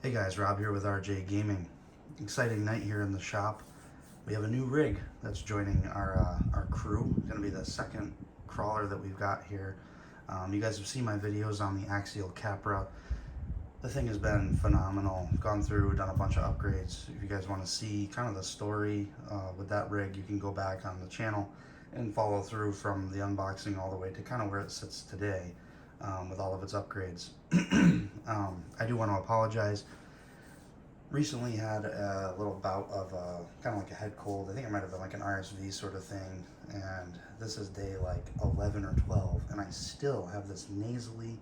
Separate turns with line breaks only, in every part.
Hey guys, Rob here with RJ Gaming. Exciting night here in the shop. We have a new rig that's joining our crew. It's going to be the second crawler that we've got here. You guys have seen my videos on the Axial Capra. The thing has been phenomenal. Gone through, done a bunch of upgrades. If you guys want to see kind of the story with that rig, you can go back on the channel and follow through from the unboxing all the way to kind of where it sits today. With all of its upgrades. I do want to apologize. Recently had a little bout of kind of like a head cold. I think it might have been like an RSV sort of thing, and this is day like 11 or 12 and I still have this nasally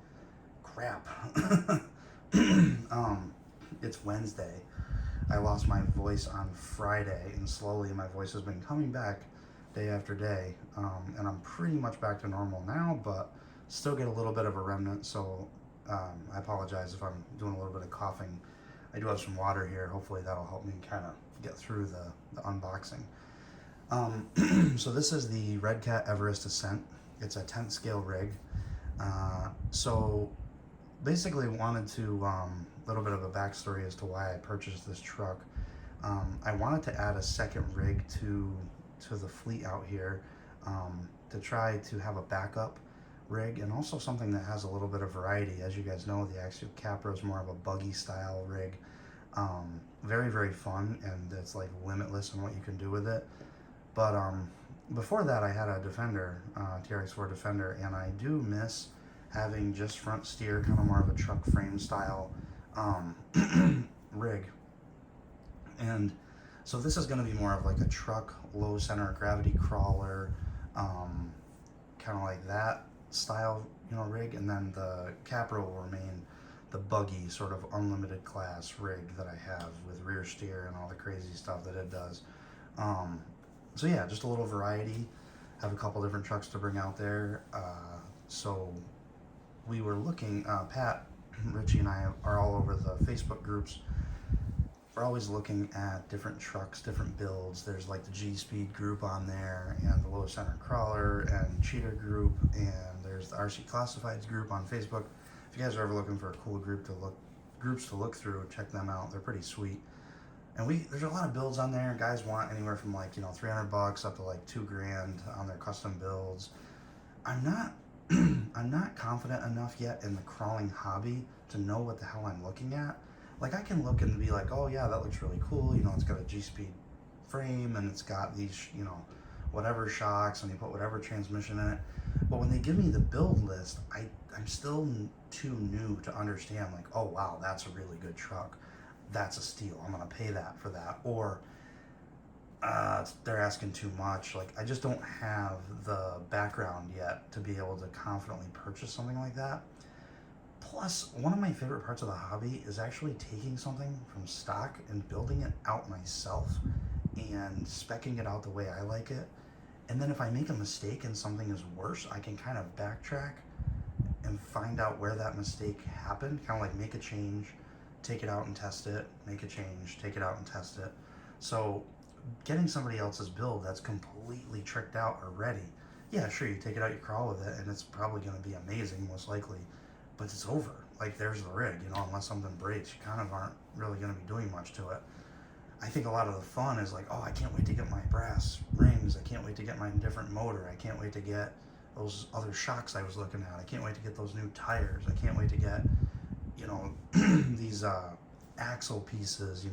crap. It's Wednesday. I lost my voice on Friday, and slowly my voice has been coming back day after day, and I'm pretty much back to normal now, but still get a little bit of a remnant, so I apologize if I'm doing a little bit of coughing. I do have some water here. Hopefully that'll help me kind of get through the unboxing. So this is the Redcat Ascent. It's a 10th scale rig. So basically wanted to, little bit of a backstory as to why I purchased this truck. I wanted to add a second rig to the fleet out here, to try to have a backup rig, and also something that has a little bit of variety. As you guys know, the Axial Capra is more of a buggy style rig. Very, very fun, and it's like limitless in what you can do with it. But before that, I had a Defender, TRX4 Defender, and I do miss having just front steer, kind of more of a truck frame style rig. And so this is going to be more of like a truck low center of gravity crawler, kind of like that style, rig, and then the Capra will remain the buggy sort of unlimited class rig that I have with rear steer and all the crazy stuff that it does. So yeah, just a little variety. Have a couple different trucks to bring out there. So we were looking, Pat, Richie, and I are all over the Facebook groups. We're always looking at different trucks, different builds. There's like the G-Speed group on there, and the Low Center Crawler and Cheater group, and there's the RC Classifieds group on Facebook. If you guys are ever looking for a cool groups to look through, check them out. They're pretty sweet. And there's a lot of builds on there. Guys want anywhere from like, $300 up to like $2,000 on their custom builds. I'm not confident enough yet in the crawling hobby to know what the hell I'm looking at. Like, I can look and be like, oh yeah, that looks really cool. It's got a G-Speed frame, and it's got these, whatever shocks, and you put whatever transmission in it. But when they give me the build list, I'm still too new to understand, like, oh wow, that's a really good truck. That's a steal. I'm gonna pay that for that. Or they're asking too much. Like, I just don't have the background yet to be able to confidently purchase something like that. Plus, one of my favorite parts of the hobby is actually taking something from stock and building it out myself and speccing it out the way I like it. And then if I make a mistake and something is worse, I can kind of backtrack and find out where that mistake happened. Kind of like make a change, take it out and test it, make a change, take it out and test it. So getting somebody else's build that's completely tricked out already, yeah, sure, you take it out, you crawl with it, and it's probably going to be amazing, most likely. But it's over. Like, there's the rig, unless something breaks, you kind of aren't really going to be doing much to it. I think a lot of the fun is like, oh, I can't wait to get my brass rings, I can't wait to get my different motor, I can't wait to get those other shocks I was looking at, I can't wait to get those new tires, I can't wait to get, these axle pieces,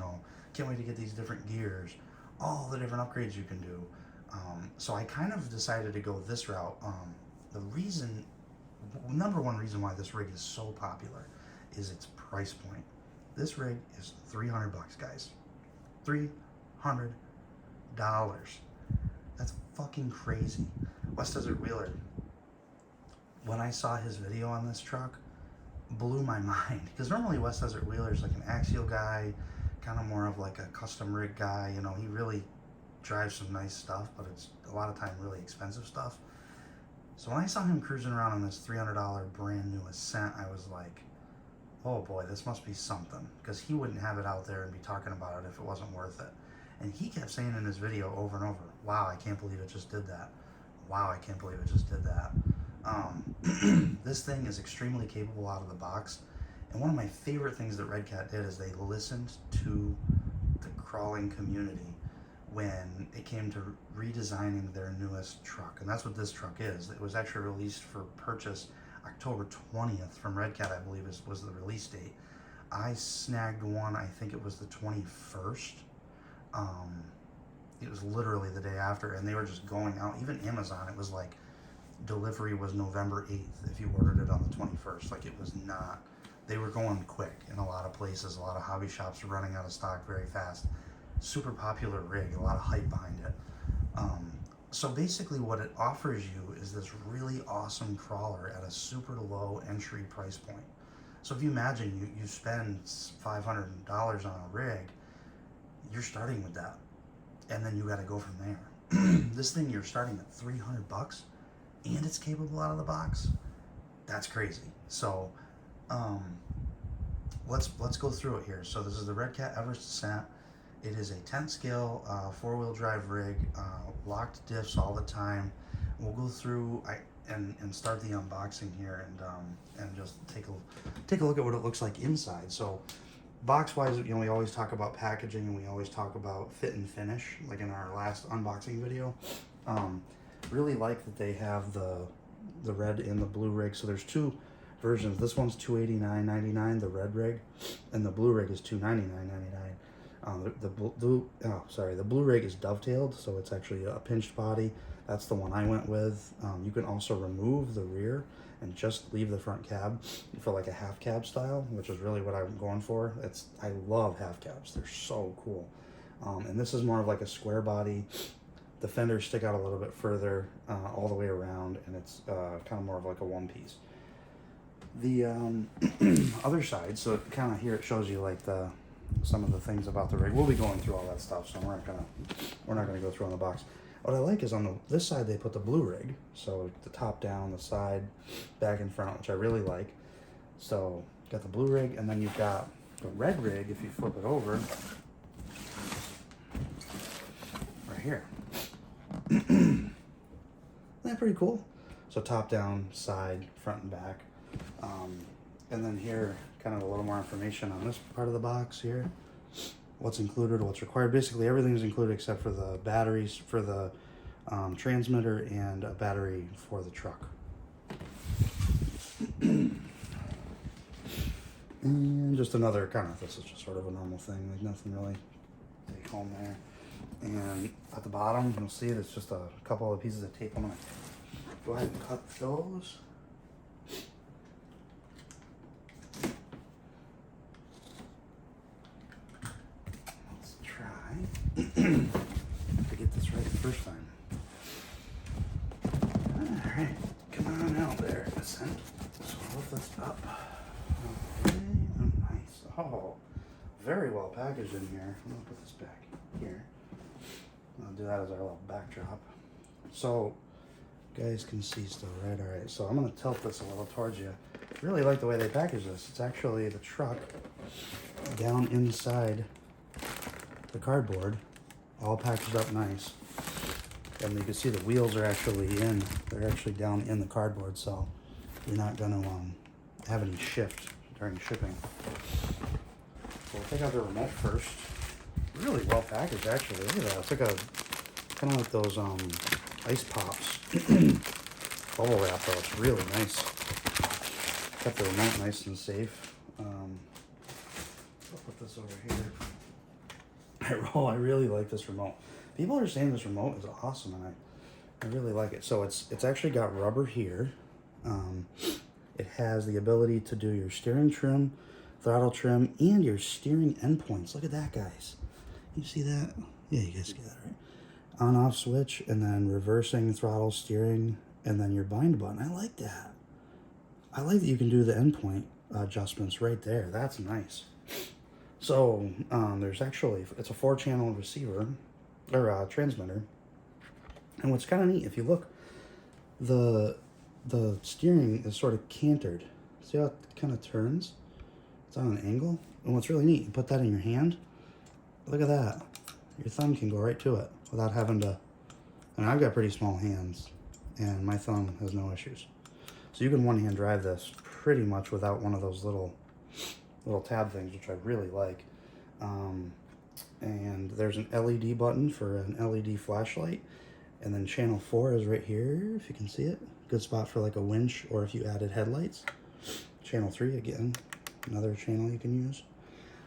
can't wait to get these different gears, all the different upgrades you can do. So I kind of decided to go this route. Number one reason why this rig is so popular is its price point. This rig is $300, guys. $300. That's fucking crazy. West Desert Wheeler, when I saw his video on this truck, blew my mind. Because normally West Desert Wheeler is like an axial guy, kind of more of like a custom rig guy. He really drives some nice stuff, but it's a lot of time really expensive stuff. So when I saw him cruising around on this $300 brand new Ascent, I was like, oh boy, this must be something. Because he wouldn't have it out there and be talking about it if it wasn't worth it. And he kept saying in his video over and over, wow, I can't believe it just did that. Wow, I can't believe it just did that. This thing is extremely capable out of the box. And one of my favorite things that Redcat did is they listened to the crawling community when it came to redesigning their newest truck. And that's what this truck is. It was actually released for purchase October 20th from Redcat, I believe was the release date. I snagged one, I think it was the 21st. It was literally the day after, and they were just going out. Even Amazon, it was like delivery was November 8th if you ordered it on the 21st. Like, it was not, they were going quick in a lot of places. A lot of hobby shops were running out of stock very fast. Super popular rig, a lot of hype behind it. So basically what it offers you is this really awesome crawler at a super low entry price point. So if you imagine you spend $500 on a rig, you're starting with that. And then you got to go from there. This thing, you're starting at $300 and it's capable out of the box. That's crazy. So let's go through it here. So this is the Redcat Ascent. It is a 10 scale 4-wheel drive rig, locked diffs all the time. We'll go through and start the unboxing here and just take a look at what it looks like inside. So box wise, you know, we always talk about packaging and we always talk about fit and finish, like in our last unboxing video. Really like that they have the red and the blue rig. So there's two versions. This one's $289.99, the red rig, and the blue rig is $299.99. The blue rig is dovetailed, so it's actually a pinched body. That's the one I went with. You can also remove the rear and just leave the front cab for like a half cab style, which is really what I'm going for. I love half cabs. They're so cool. And this is more of like a square body. The fenders stick out a little bit further all the way around, and it's kind of more of like a one piece. The other side, so kind of here it shows you like some of the things about the rig. We'll be going through all that stuff, so we're not gonna go through on the box. What I like is on this side they put the blue rig, so the top down, the side, back and front, which I really like. So got the blue rig, and then you've got the red rig. If you flip it over, right here. Isn't that pretty cool? So top down, side, front and back, and then here, kind of a little more information on this part of the box here. What's included, what's required. Basically everything is included except for the batteries for the transmitter and a battery for the truck. And just another kind of, this is just sort of a normal thing, like nothing really to take home there. And at the bottom, you'll see there's just a couple of pieces of tape. I'm gonna go ahead and cut those. To get this right the first time. Alright, come on out there, Ascent. So I'll lift this up. Okay, nice. Oh, very well packaged in here. I'm gonna put this back here. I'll do that as our little backdrop. So, you guys can see still, right? Alright, so I'm gonna tilt this a little towards you. I really like the way they package this. It's actually the truck down inside the cardboard, all packaged up nice. And you can see the wheels are actually they're actually down in the cardboard, so you're not gonna have any shift during shipping. So we'll take out the remote first. Really well packaged, actually. Look at that. It's like kind of like those ice pops. Bubble wrap though. It's really nice. Kept the remote nice and safe. I'll put this over here. I really like this remote. People are saying this remote is awesome, and I really like it. So it's actually got rubber here. It has the ability to do your steering trim, throttle trim, and your steering endpoints. Look at that, guys. You see that? Yeah, you guys get that, right? On-off switch, and then reversing, throttle, steering, and then your bind button. I like that. I like that you can do the endpoint adjustments right there. That's nice. So there's actually, it's a 4-channel receiver or transmitter, and what's kind of neat, if you look, the steering is sort of cantered. See how it kind of turns? It's on an angle, and what's really neat, you put that in your hand. Look at that. Your thumb can go right to it without having to. And I've got pretty small hands, and my thumb has no issues. So you can one-hand drive this pretty much without one of those little little tab things, which I really like. And there's an LED button for an LED flashlight. And then channel 4 is right here, if you can see it. Good spot for like a winch, or if you added headlights. Channel 3, again, another channel you can use.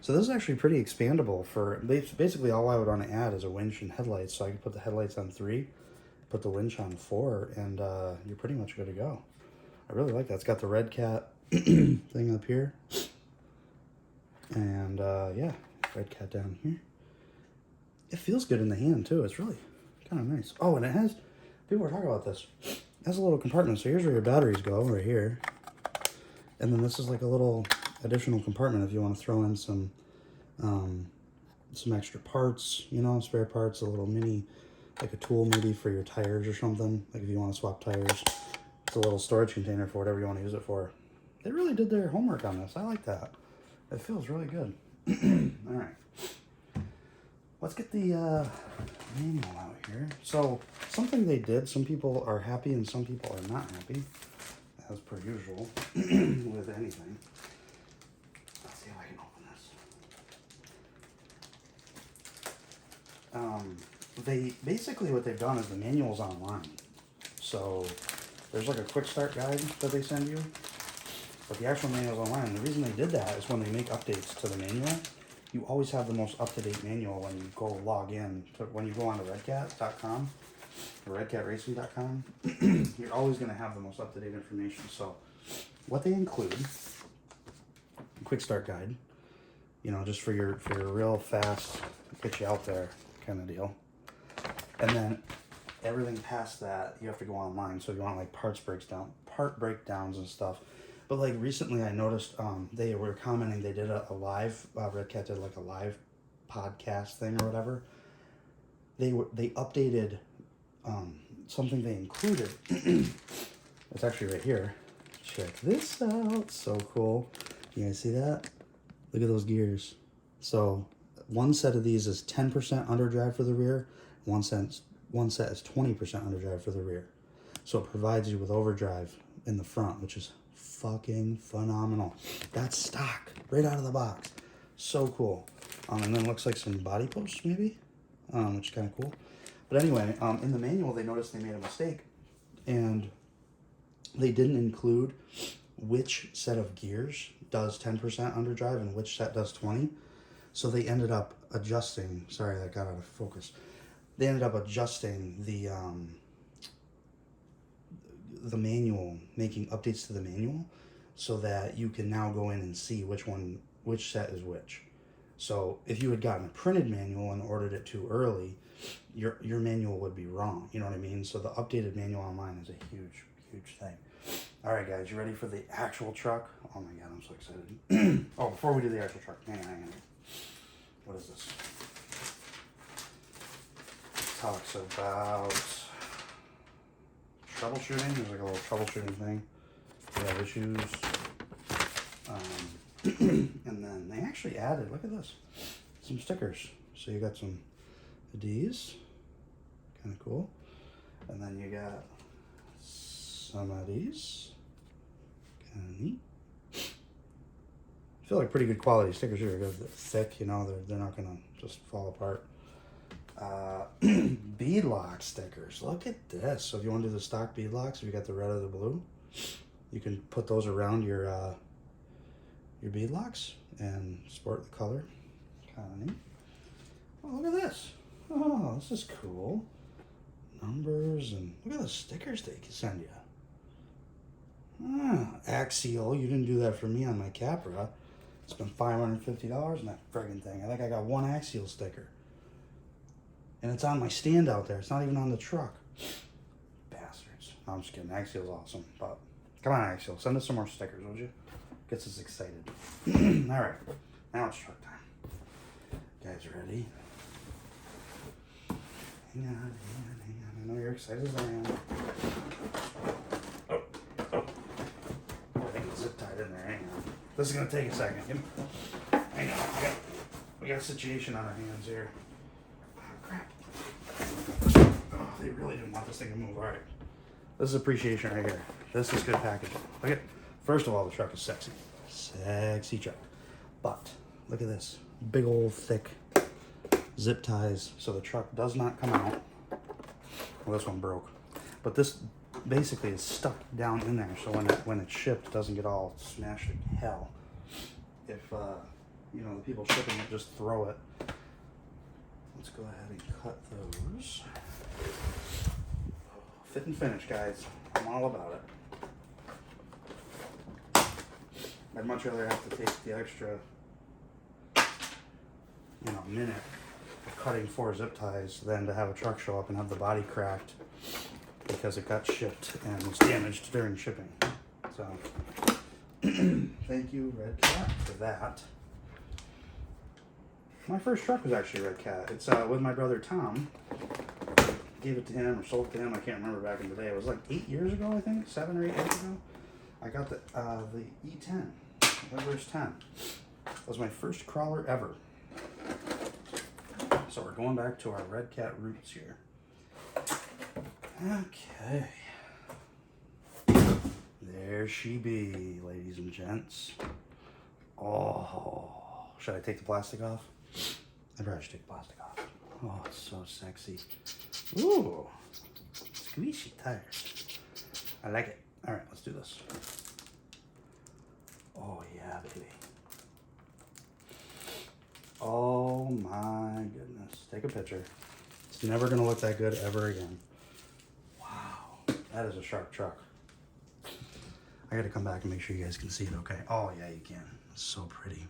So this is actually pretty expandable. For basically all I would want to add is a winch and headlights. So I could put the headlights on 3, put the winch on 4, and you're pretty much good to go. I really like that. It's got the Redcat thing up here. And yeah, Redcat down here. It feels good in the hand too. It's really kind of nice. Oh, and it has, people were talking about this. It has a little compartment. So here's where your batteries go, right here. And then this is like a little additional compartment if you want to throw in some extra parts, you know, spare parts, a little mini, like a tool maybe for your tires or something. Like if you want to swap tires, it's a little storage container for whatever you want to use it for. They really did their homework on this. I like that. It feels really good. All right. Let's get the manual out here. So something they did, some people are happy and some people are not happy, as per usual with anything. Let's see if I can open this. They basically, what they've done is the manual's online. So there's like a quick start guide that they send you, but the actual manual's online. And the reason they did that is when they make updates to the manual, you always have the most up-to-date manual when you go log in. When you go on to redcat.com or redcatracing.com, you're always going to have the most up-to-date information. So what they include, a quick start guide, you know, just for your real fast, get you out there kind of deal. And then everything past that, you have to go online. So if you want like part breakdowns and stuff. But like recently I noticed they were commenting, they did a live, Redcat did like a live podcast thing or whatever. They updated something they included. It's actually right here. Check this out. So cool. You guys see that? Look at those gears. So one set of these is 10% underdrive for the rear. One set is 20% underdrive for the rear. So it provides you with overdrive in the front, which is fucking phenomenal. That's stock right out of the box. So cool. And then looks like some body posts maybe, which is kind of cool. But anyway, in the manual they noticed they made a mistake, and they didn't include which set of gears does 10% underdrive and which set does 20. So they ended up adjusting. Sorry, that got out of focus. They ended up adjusting the manual, making updates to the manual so that you can now go in and see which set is which. So if you had gotten a printed manual and ordered it too early, your manual would be wrong. You know what I mean? So the updated manual online is a huge thing. All right, guys, you ready for the actual truck? Oh my God, I'm so excited. Oh, before we do the actual truck, hang on. What is this? It talks about troubleshooting. There's like a little troubleshooting thing. We have issues. And then they actually added, look at this, some stickers. So you got some of these, kind of cool. And then you got some of these, kind of neat. I feel like pretty good quality stickers here because they're thick, you know, they're not gonna just fall apart. Beadlock stickers. Look at this. So if you want to do the stock beadlocks, if you got the red or the blue, you can put those around your beadlocks and sport the color. Kind of neat. Oh, look at this. Oh, this is cool. Numbers, and look at the stickers they can send you. Axial. You didn't do that for me on my Capra. Spent $550 on that friggin' thing. I think I got one Axial sticker. And it's on my stand out there. It's not even on the truck. Bastards. No, I'm just kidding. Axial's awesome. But come on, Axial. Send us some more stickers, would you? Gets us excited. All right. Now it's truck time. You guys ready? Hang on. I know you're excited as I am. Oh. I think it's zip tied in there. Hang on. This is going to take a second. Hang on. We got a situation on our hands here. Oh, crap. Oh, they really didn't want this thing to move. All right. This is appreciation right here. This is good packaging. Look at, first of all, the truck is sexy. Sexy truck. But look at this, big old thick zip ties, so the truck does not come out. Well, this one broke, but this basically is stuck down in there, so when it's shipped, it doesn't get all smashed to hell. If you know, the people shipping it just throw it. Let's go ahead and cut those. Fit and finish, guys. I'm all about it. I'd much rather have to take the extra, you know, minute of cutting 4 zip ties than to have a truck show up and have the body cracked because it got shipped and was damaged during shipping. So, thank you, Redcat, for that. My first truck was actually Redcat. It's with my brother Tom. Gave it to him or sold it to him. I can't remember back in the day. It was like 8 years ago, I think, 7 or 8 years ago. I got the E10, Everest 10. That was my first crawler ever. So we're going back to our Redcat roots here. Okay. There she be, ladies and gents. Oh, should I take the plastic off? I probably should take the plastic off. Oh, it's so sexy. Ooh, squishy tires. I like it. All right, let's do this. Oh yeah, baby. Oh my goodness. Take a picture. It's never gonna look that good ever again. Wow, that is a sharp truck. I gotta come back and make sure you guys can see it okay. Oh yeah, you can. It's so pretty.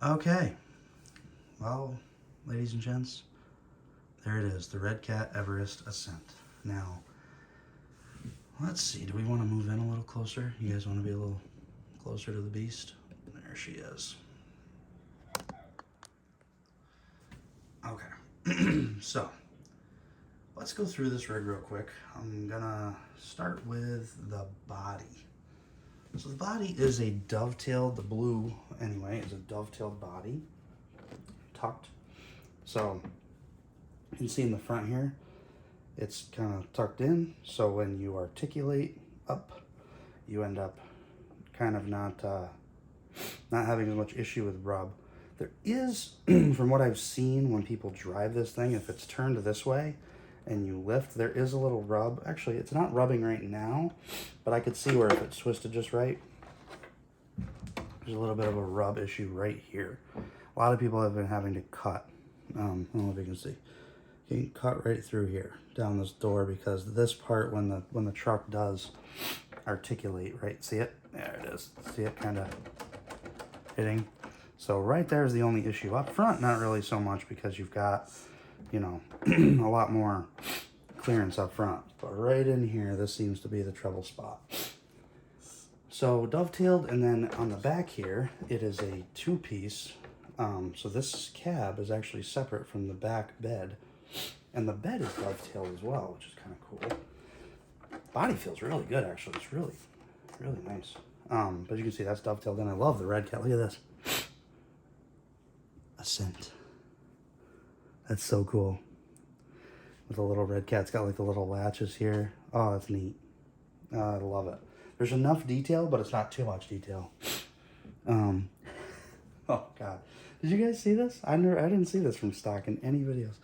Okay. Well, ladies and gents, there it is, the Redcat Everest Ascent. Now, let's see, do we want to move in a little closer? You guys want to be a little closer to the beast? There she is. Okay, so let's go through this rig real quick. I'm gonna start with the body. So the body is a dovetailed, the blue anyway, is a dovetailed body, tucked. So you can see in the front here, it's kind of tucked in. So when you articulate up, you end up kind of not having as much issue with rub. There is, from what I've seen when people drive this thing, if it's turned this way and you lift, there is a little rub. Actually, it's not rubbing right now, but I could see where if it's twisted just right, there's a little bit of a rub issue right here. A lot of people have been having to cut. I don't know if you can see. You can cut right through here, down this door, because this part, when the truck does articulate, right? See it? There it is. See it kind of hitting? So right there is the only issue. Up front, not really so much, because you've got, you know, a lot more clearance up front. But right in here, this seems to be the trouble spot. So dovetailed, and then on the back here, it is a 2-piece. So this cab is actually separate from the back bed. And the bed is dovetailed as well, which is kind of cool. Body feels really good, actually. It's really, really nice. But you can see that's dovetailed, and I love the Redcat. Look at this. Ascent. That's so cool. With the little Redcat, it's got like the little latches here. Oh, that's neat. I love it. There's enough detail, but it's not too much detail. Oh God. Did you guys see this? I didn't see this from stock in any videos.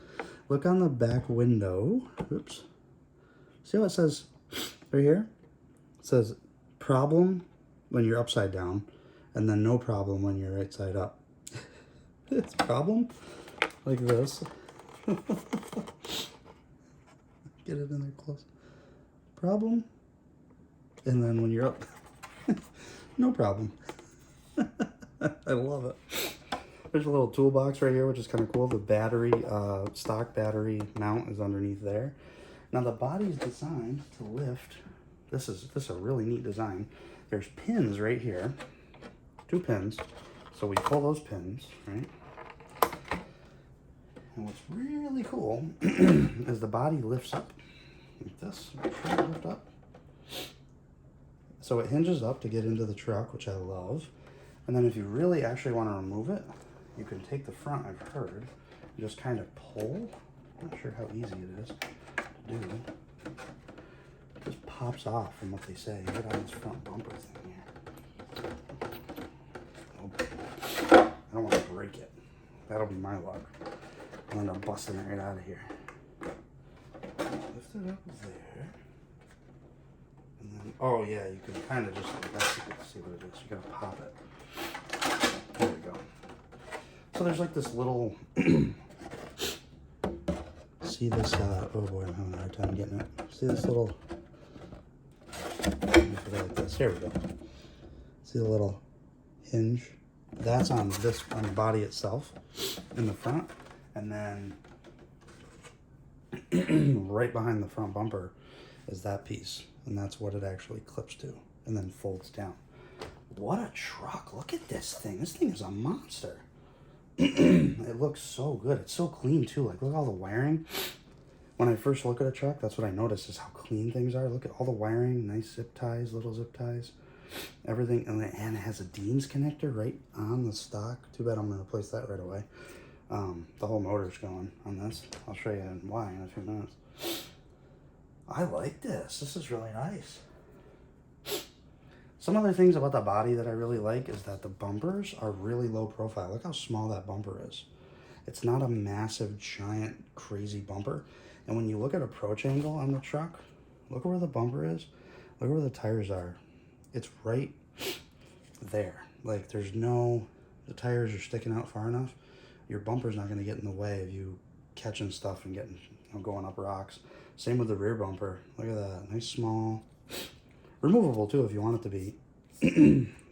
Look on the back window. Oops. See what it says right here? It says problem when you're upside down, and then no problem when you're right side up. It's problem like this. Get it in there close. Problem, and then when you're up, no problem. I love it. There's a little toolbox right here, which is kind of cool. The battery, stock battery mount is underneath there. Now the body's designed to lift. This is a really neat design. There's pins right here, 2 pins. So we pull those pins, right? And what's really cool is the body lifts up like this. Lift up. So it hinges up to get into the truck, which I love. And then if you really actually want to remove it, you can take the front, I've heard, and just kind of pull. I'm not sure how easy it is to do. It just pops off from what they say. Right on this front bumper thing here. Oh break it. That'll be my luck. I'll end up busting it right out of here. Lift it up there. And then, oh yeah, you can kind of just, let's see what it is. You gotta pop it. There we go. So there's like this little, see this, oh boy, I'm having a hard time getting it. See this little, let me put it like this. Here we go. See the little hinge? That's on this, on the body itself in the front. And then right behind the front bumper is that piece. And that's what it actually clips to and then folds down. What a truck. Look at this thing. This thing is a monster. It looks so good. It's so clean too. Like, look at all the wiring. When I first look at a truck, that's what I notice is how clean things are. Look at all the wiring, nice zip ties, little zip ties, everything. And it has a Dean's connector right on the stock. Too bad I'm going to replace that right away. The whole motor's going on this. I'll show you why in a few minutes. I like this. This is really nice. Some other things about the body that I really like is that the bumpers are really low profile. Look how small that bumper is. It's not a massive, giant, crazy bumper. And when you look at approach angle on the truck, look where the bumper is. Look where the tires are. It's right there. Like, there's no, the tires are sticking out far enough. Your bumper's not going to get in the way of you catching stuff and getting, going up rocks. Same with the rear bumper. Look at that. Nice, small, removable too if you want it to be,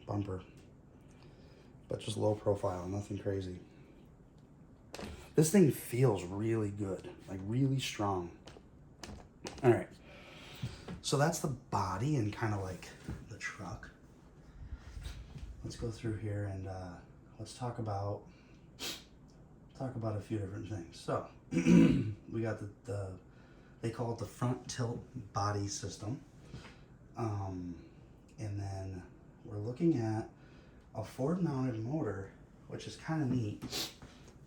bumper. But just low profile, nothing crazy. This thing feels really good, like really strong. All right. So that's the body and kind of like the truck. Let's go through here and let's talk about a few different things. So we got the they call it the front tilt body system. And then we're looking at a Ford mounted motor, which is kind of neat.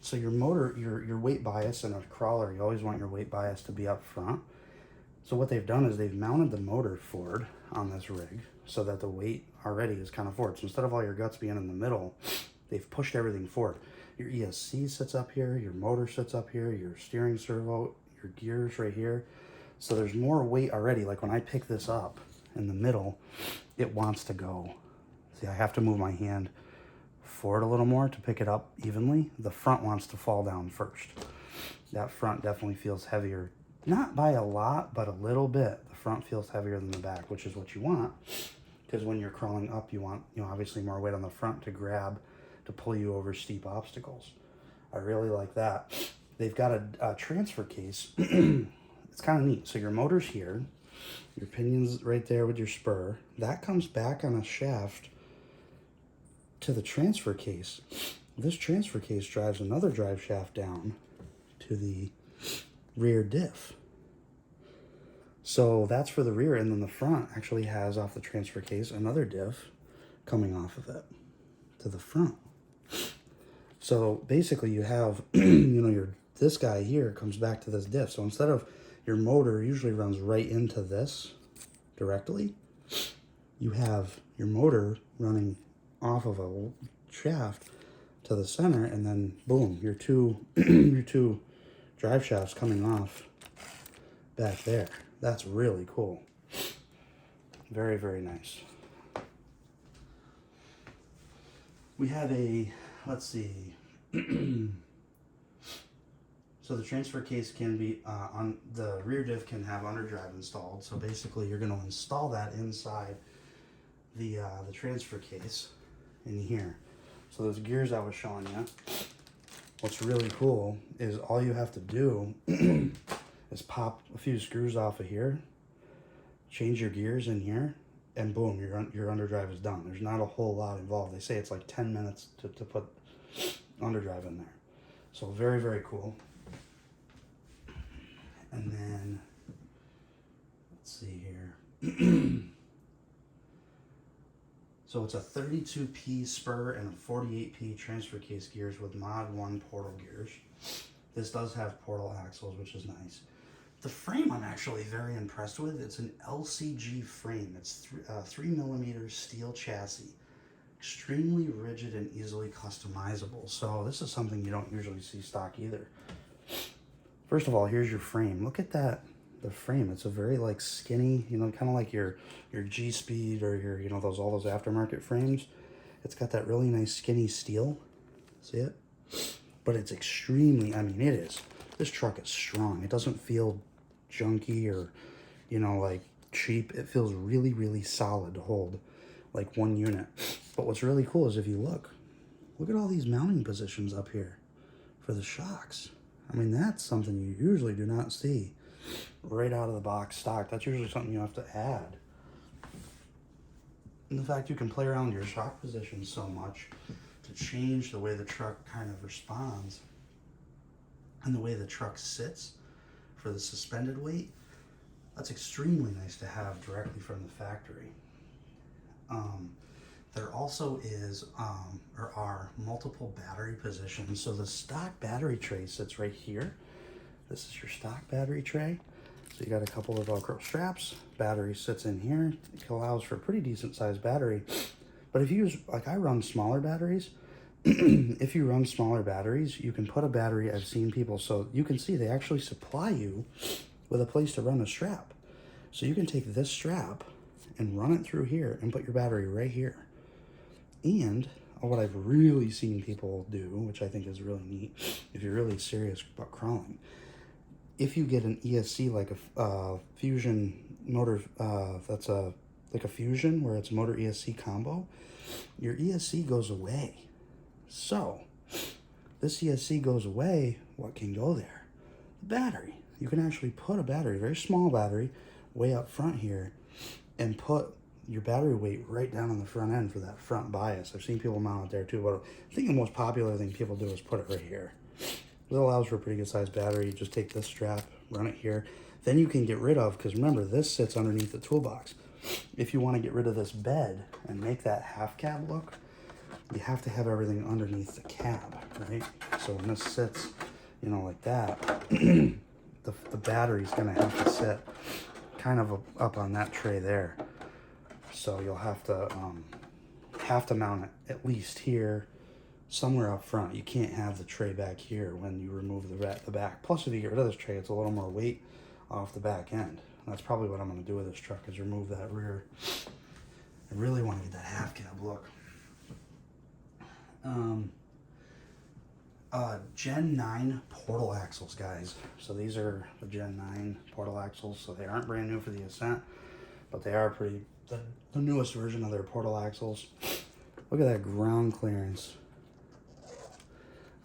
So your motor, your weight bias in a crawler, you always want your weight bias to be up front. So what they've done is they've mounted the motor forward on this rig so that the weight already is kind of forward. So instead of all your guts being in the middle, they've pushed everything forward. Your ESC sits up here, your motor sits up here, your steering servo, your gears right here. So there's more weight already. Like when I pick this up in the middle, it wants to go. See, I have to move my hand forward a little more to pick it up evenly. The front wants to fall down first. That front definitely feels heavier. Not by a lot, but a little bit. The front feels heavier than the back, which is what you want. Because when you're crawling up, you want, obviously more weight on the front to grab, to pull you over steep obstacles. I really like that. They've got a transfer case. It's kind of neat. So your motor's here. Your pinion's right there with your spur. That comes back on a shaft to the transfer case. This transfer case drives another drive shaft down to the rear diff. So that's for the rear, and then the front actually has off the transfer case another diff coming off of it to the front. So basically you have, this guy here comes back to this diff. So instead of your motor usually runs right into this directly, you have your motor running off of a shaft to the center, and then boom, your two drive shafts coming off back there. That's really cool. Very, very nice. We have a, let's see. So the transfer case can be on the rear diff can have underdrive installed. So basically you're going to install that inside the transfer case in here. So those gears I was showing you, what's really cool is all you have to do is pop a few screws off of here, change your gears in here, and boom, your underdrive is done. There's not a whole lot involved. They say it's like 10 minutes to put underdrive in there. So very, very cool. And then, let's see here. So it's a 32P spur and a 48P transfer case gears with Mod 1 portal gears. This does have portal axles, which is nice. The frame I'm actually very impressed with. It's an LCG frame. It's 3mm steel chassis. extremely rigid and easily customizable. So this is something you don't usually see stock either. First of all, here's your frame. Look at that, the frame. It's a very like skinny, you know, kind of like your G-Speed or your, you know, all those aftermarket frames. It's got that really nice skinny steel. See it? But it's extremely, I mean, it is. This truck is strong. It doesn't feel junky or, you know, like cheap. It feels really, really solid to hold like one unit. But what's really cool is if you look at all these mounting positions up here for the shocks. I mean, that's something you usually do not see right out of the box stock. That's usually something you have to add. And the fact you can play around with your shock position so much to change the way the truck kind of responds and the way the truck sits for the suspended weight, that's extremely nice to have directly from the factory. There also is, or are, multiple battery positions. So the stock battery tray sits right here. This is your stock battery tray. So you got a couple of Velcro straps. Battery sits in here. It allows for a pretty decent sized battery. But if you use, like I run smaller batteries, if you run smaller batteries, you can put a battery, I've seen people, so you can see they actually supply you with a place to run a strap. So you can take this strap and run it through here and put your battery right here. And what I've really seen people do, which I think is really neat, if you're really serious about crawling, if you get an ESC like a Fusion motor, that's like a Fusion where it's motor ESC combo, your ESC goes away. So this ESC goes away, what can go there? The battery. You can actually put a battery, a very small battery, way up front here, and put your battery weight right down on the front end for that front bias. I've seen people mount it there too, but I think the most popular thing people do is put it right here. It allows for a pretty good sized battery. You just take this strap, run it here. Then you can get rid of, because remember, this sits underneath the toolbox. If you want to get rid of this bed and make that half cab look, you have to have everything underneath the cab, right? So when this sits, you know, like that, the battery's gonna have to sit kind of up on that tray there. So you'll have to mount it at least here, somewhere up front. You can't have the tray back here when you remove the back. Plus, if you get rid of this tray, it's a little more weight off the back end. That's probably what I'm going to do with this truck, is remove that rear. I really want to get that half cab look. Gen 9 portal axles, guys. So these are the Gen 9 portal axles. So they aren't brand new for the Ascent, but they are the newest version of their portal axles. Look at that ground clearance.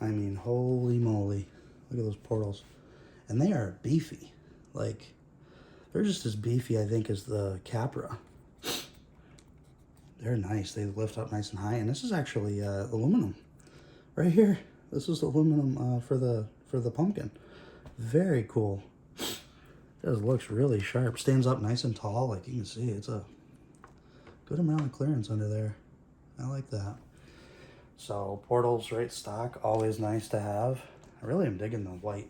I mean, holy moly. Look at those portals. And they are beefy. Like, they're just as beefy, I think, as the Capra. They're nice. They lift up nice and high. And this is actually aluminum. Right here. This is aluminum for the pumpkin. Very cool. This looks really sharp. Stands up nice and tall. Like you can see, it's a good amount of clearance under there. I like that. So portals right stock, always nice to have. I really am digging the white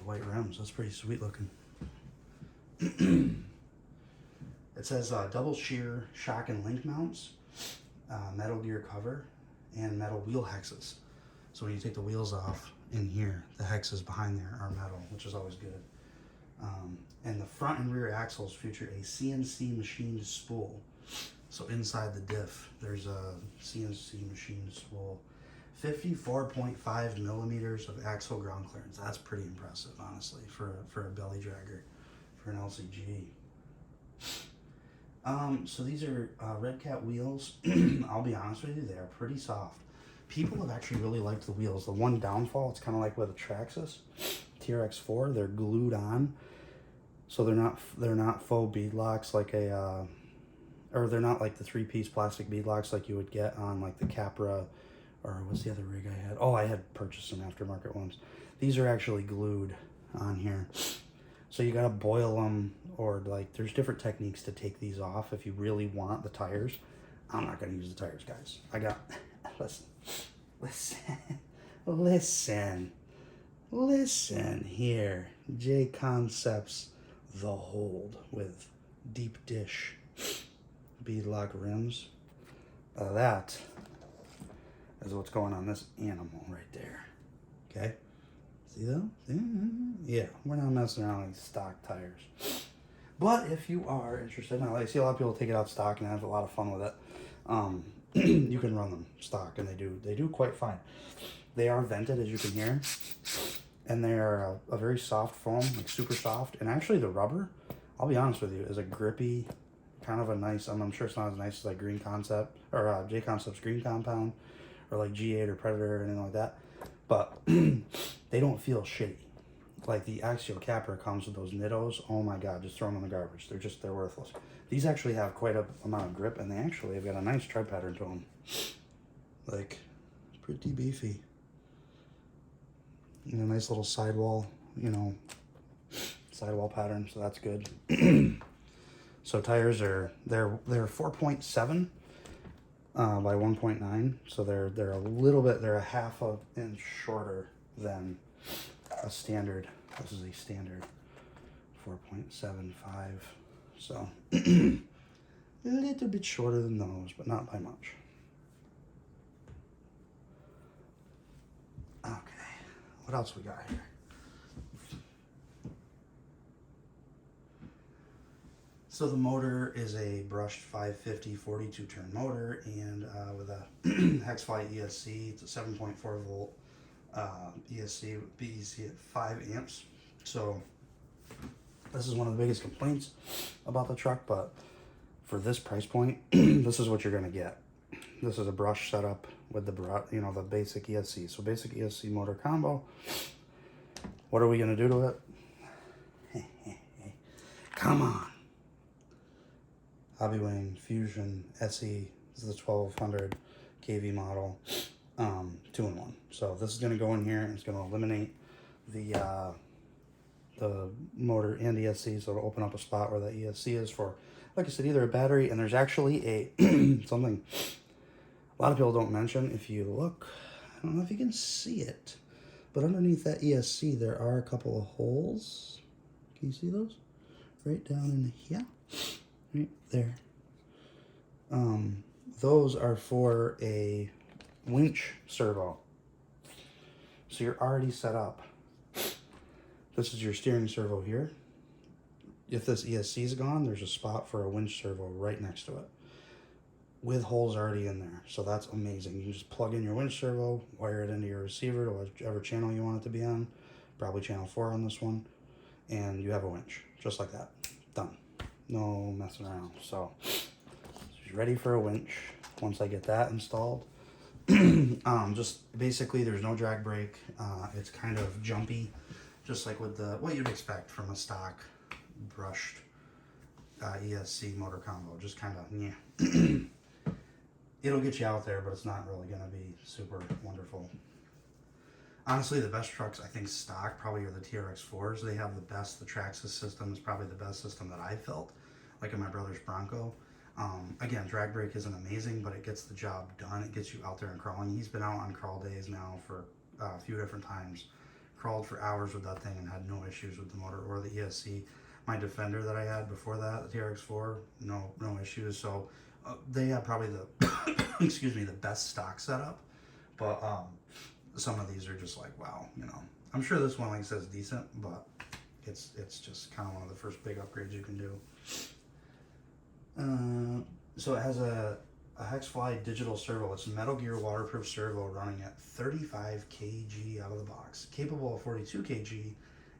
rims. That's pretty sweet looking. It says double shear shock and link mounts, metal gear cover, and metal wheel hexes. So when you take the wheels off in here, the hexes behind there are metal, which is always good. And the front and rear axles feature a CNC machined spool. So inside the diff, there's a CNC machined spool. 54.5 millimeters of axle ground clearance. That's pretty impressive, honestly, for a belly dragger, for an LCG. So these are Redcat wheels. I'll be honest with you, they are pretty soft. People have actually really liked the wheels. The one downfall, it's kind of like with the Traxxas TRX4. They're glued on, so they're not faux bead locks like or they're not like the 3-piece plastic bead locks like you would get on like the Capra, or what's the other rig I had? Oh, I had purchased some aftermarket ones. These are actually glued on here. So you gotta boil them, or like there's different techniques to take these off if you really want the tires. I'm not gonna use the tires, guys. Listen here. J Concepts The Hold with deep dish beadlock rims. That is what's going on this animal right there. Okay? See those? Yeah, we're not messing around with stock tires. But if you are interested, now I see a lot of people take it out stock and have a lot of fun with it. You can run them stock, and they do quite fine. They are vented, as you can hear, and they are a very soft foam, like super soft. And actually, the rubber, I'll be honest with you, is a grippy, kind of a nice. I'm sure it's not as nice as like Green Concept or J Concept's Green Compound, or like G8 or Predator or anything like that. But they don't feel shitty. Like the axial capper comes with those Nittos. Oh my god, just throw them in the garbage. They're worthless. These actually have quite a amount of grip, and they actually have got a nice tread pattern to them. Like, pretty beefy. And a nice little sidewall, sidewall pattern, so that's good. So tires they're 4.7 by 1.9, so they're a little bit, they're a half an inch shorter than a standard. This is a standard 4.75, so a little bit shorter than those, but not by much. Okay, what else we got here? So the motor is a brushed 550 42 turn motor, and with a Hexfly ESC. It's a 7.4 volt ESC with BEC at 5 amps. So this is one of the biggest complaints about the truck, but for this price point, this is what you're gonna get. This is a brush setup with the the basic ESC. So basic ESC motor combo. What are we gonna do to it? Come on. Hobbywing Fusion SE. This is the 1200 kV model, 2-in-1. So this is going to go in here, and it's going to eliminate the motor and ESC, so it'll open up a spot where the ESC is for, like I said, either a battery. And there's actually a something a lot of people don't mention. If you look, I don't know if you can see it, but underneath that ESC there are a couple of holes. Can you see those? Right down in here. Right there. Those are for a winch servo. So you're already set up. This is your steering servo here. If this ESC is gone, there's a spot for a winch servo right next to it, with holes already in there. So that's amazing. You can just plug in your winch servo, wire it into your receiver to whichever channel you want it to be on, probably channel 4 on this one, and you have a winch, just like that. Done. No messing around. So she's ready for a winch once I get that installed. Just basically there's no drag brake. It's kind of jumpy, just like with what you'd expect from a stock brushed ESC motor combo. Just kind of, yeah. It'll get you out there, but it's not really going to be super wonderful. Honestly, the best trucks, I think, stock probably are the TRX4s. They have the best. The Traxxas system is probably the best system that I've felt, like in my brother's Bronco. Again, drag brake isn't amazing, but it gets the job done. It gets you out there and crawling. He's been out on crawl days now for a few different times. Crawled for hours with that thing and had no issues with the motor or the ESC. My Defender that I had before that, the TRX4, no issues. So they have probably the, excuse me, the best stock setup. But some of these are just like, wow, I'm sure this one, like I said, is decent, but it's just kind of one of the first big upgrades you can do. So it has a Hexfly digital servo. It's a Metal Gear waterproof servo running at 35 kg out of the box, capable of 42 kg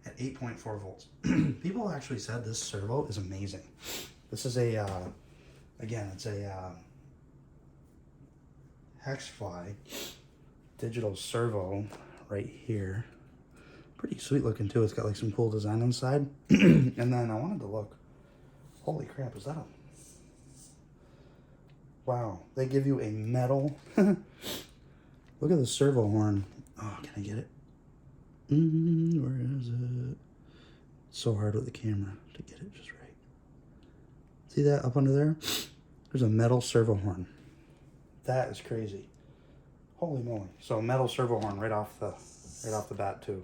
at 8.4 volts. People actually said this servo is amazing. This is a, again, it's a Hexfly digital servo right here. Pretty sweet looking too. It's got like some cool design inside. And then I wanted to look. Holy crap, is that a... Wow, they give you a metal... Look at the servo horn. Oh, can I get it? Where is it? It's so hard with the camera to get it just right. See that up under there? There's a metal servo horn. That is crazy. Holy moly. So metal servo horn right off the bat too.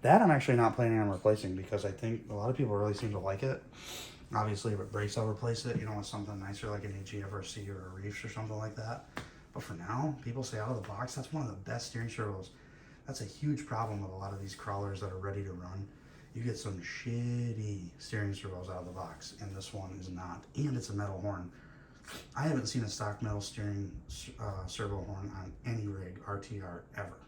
That I'm actually not planning on replacing, because I think a lot of people really seem to like it. Obviously, if it breaks, I'll replace it, you know, with something nicer like an AGFRC or a Reefs or something like that. But for now, people say out of the box, that's one of the best steering servos. That's a huge problem with a lot of these crawlers that are ready to run. You get some shitty steering servos out of the box, and this one is not. And it's a metal horn. I haven't seen a stock metal steering servo horn on any rig RTR ever.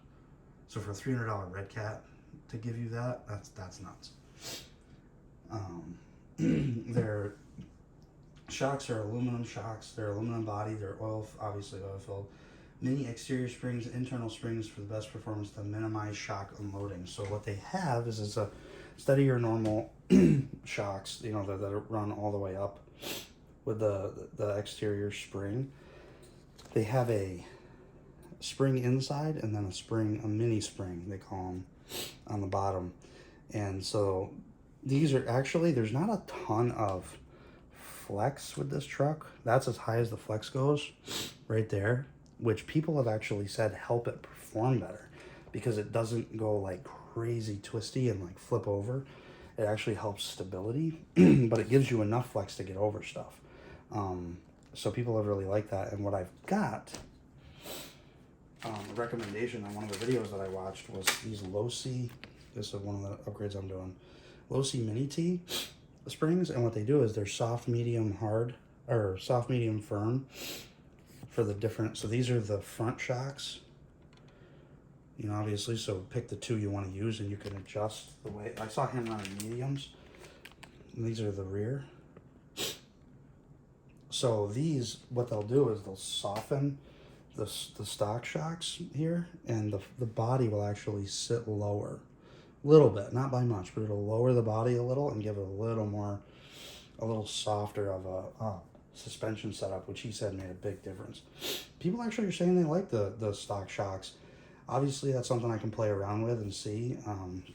So for a $300 Redcat to give you that, that's nuts. Their shocks are aluminum shocks. They're aluminum body. They're obviously oil filled. Mini exterior springs, internal springs for the best performance to minimize shock unloading. So what they have is it's a instead of your normal shocks, you know, that run all the way up with the exterior spring. They have a spring inside and then a mini spring, they call them, on the bottom. And so these are actually, there's not a ton of flex with this truck. That's as high as the flex goes right there, which people have actually said help it perform better because it doesn't go like crazy twisty and like flip over. It actually helps stability, but it gives you enough flex to get over stuff. So people have really liked that. And what I've got, a recommendation on one of the videos that I watched was these low C. This is one of the upgrades I'm doing. Low C Mini T springs, and what they do is they're soft, medium, hard, or soft, medium, firm for the different. So these are the front shocks, you know, obviously. So pick the two you want to use, and you can adjust the way. I saw him running mediums. And these are the rear. So these, what they'll do is they'll soften the stock shocks here, and the body will actually sit lower. A little bit, not by much, but it'll lower the body a little and give it a little softer of a suspension setup, which he said made a big difference. People actually are saying they like the stock shocks. Obviously, that's something I can play around with and see,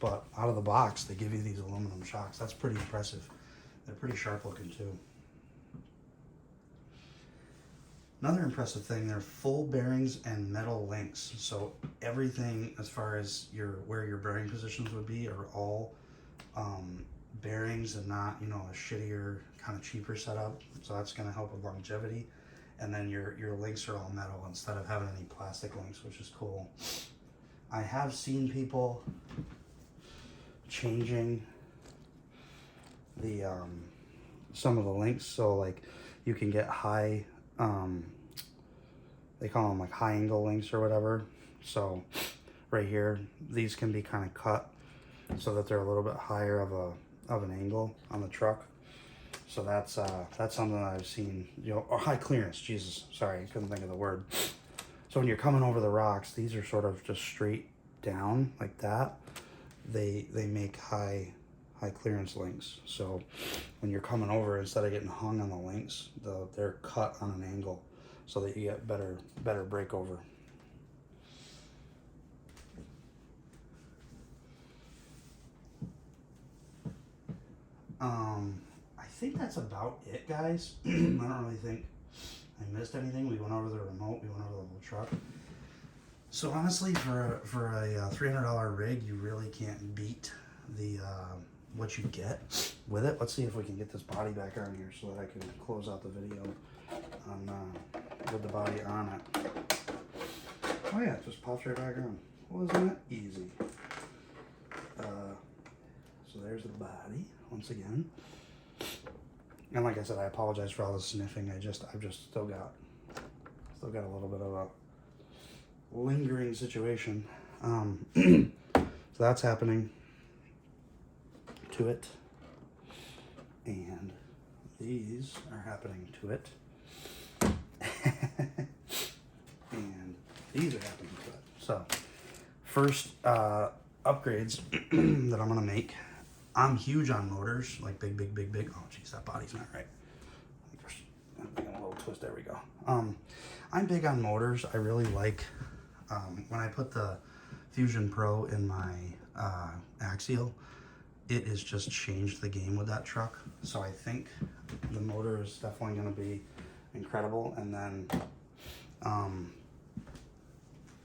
but out of the box, they give you these aluminum shocks. That's pretty impressive. They're pretty sharp looking too. Another impressive thing, they're full bearings and metal links. So everything as far as where your bearing positions would be are all bearings and not, you know, a shittier, kind of cheaper setup. So that's going to help with longevity. And then your links are all metal instead of having any plastic links, which is cool. I have seen people changing the some of the links. So like you can get high, they call them like high angle links or whatever. So right here, these can be kind of cut so that they're a little bit higher of an angle on the truck. So that's something that I've seen, you know, or high clearance. Jesus, sorry, I couldn't think of the word. So when you're coming over the rocks, these are sort of just straight down like that. They make high clearance links. So when you're coming over, instead of getting hung on the links, they're cut on an angle so that you get better breakover. I think that's about it, guys. I don't really think I missed anything. We went over the remote, we went over the whole truck. So honestly, for a $300 rig, you really can't beat the what you get with it. Let's see if we can get this body back on here so that I can close out the video on with the body on it. Oh yeah, it just pops right back on. Wasn't it easy? So there's the body once again. And like I said, I apologize for all the sniffing. I've just still got a little bit of a lingering situation. So that's happening to it, and these are happening to it, and these are happening to it. So first upgrades that I'm gonna make. I'm huge on motors, like big. Oh geez, that body's not right. I'm making a little twist. There we go. I'm big on motors. I really like when I put the Fusion Pro in my Axial. It has just changed the game with that truck. So I think the motor is definitely going to be incredible. And then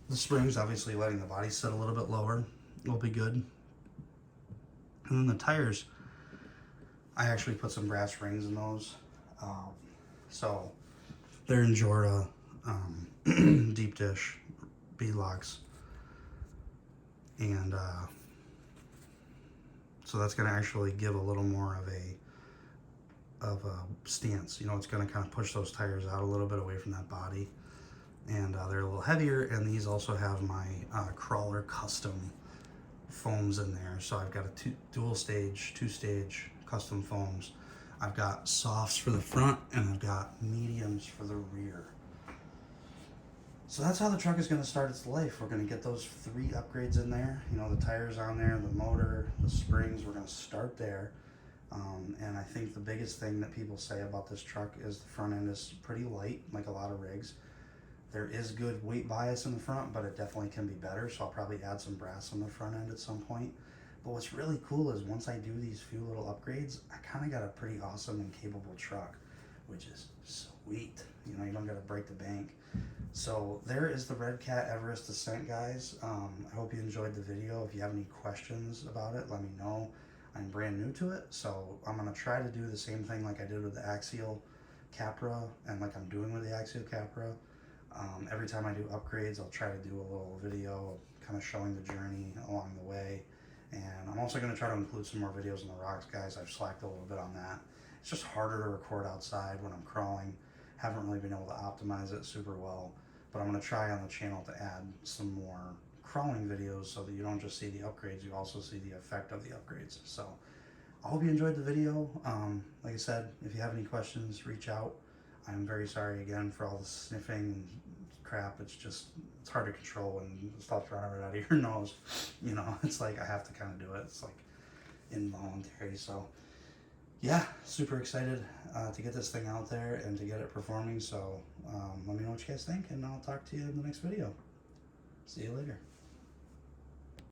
the springs, obviously letting the body sit a little bit lower will be good. And then the tires, I actually put some brass rings in those. So they're in Jorda, deep dish beadlocks. And so that's going to actually give a little more of a stance. You know, it's going to kind of push those tires out a little bit away from that body. And they're a little heavier, and these also have my crawler custom foams in there. So I've got a two-stage custom foams. I've got softs for the front, and I've got mediums for the rear. So that's how the truck is going to start its life. We're going to get those 3 upgrades in there. You know, the tires on there, the motor, the springs. We're going to start there. And I think the biggest thing that people say about this truck is the front end is pretty light, like a lot of rigs. There is good weight bias in the front, but it definitely can be better. So I'll probably add some brass on the front end at some point. But what's really cool is once I do these few little upgrades, I kind of got a pretty awesome and capable truck, which is sweet. You know, you don't got to break the bank. So there is the Redcat Ascent, guys. I hope you enjoyed the video. If you have any questions about it, let me know. I'm brand new to it, so I'm going to try to do the same thing like I did with the Axial Capra and like I'm doing with the Axial Capra. Every time I do upgrades, I'll try to do a little video kind of showing the journey along the way. And I'm also going to try to include some more videos on the rocks, guys. I've slacked a little bit on that. It's just harder to record outside when I'm crawling. Haven't really been able to optimize it super well. But I'm going to try on the channel to add some more crawling videos so that you don't just see the upgrades, you also see the effect of the upgrades. So I hope you enjoyed the video. Like I said, if you have any questions, reach out. I'm very sorry again for all the sniffing and crap. It's hard to control when stuff's running right out of your nose. You know, it's like I have to kind of do it. It's like involuntary. So yeah, super excited to get this thing out there and to get it performing. So let me know what you guys think, and I'll talk to you in the next video. See you later.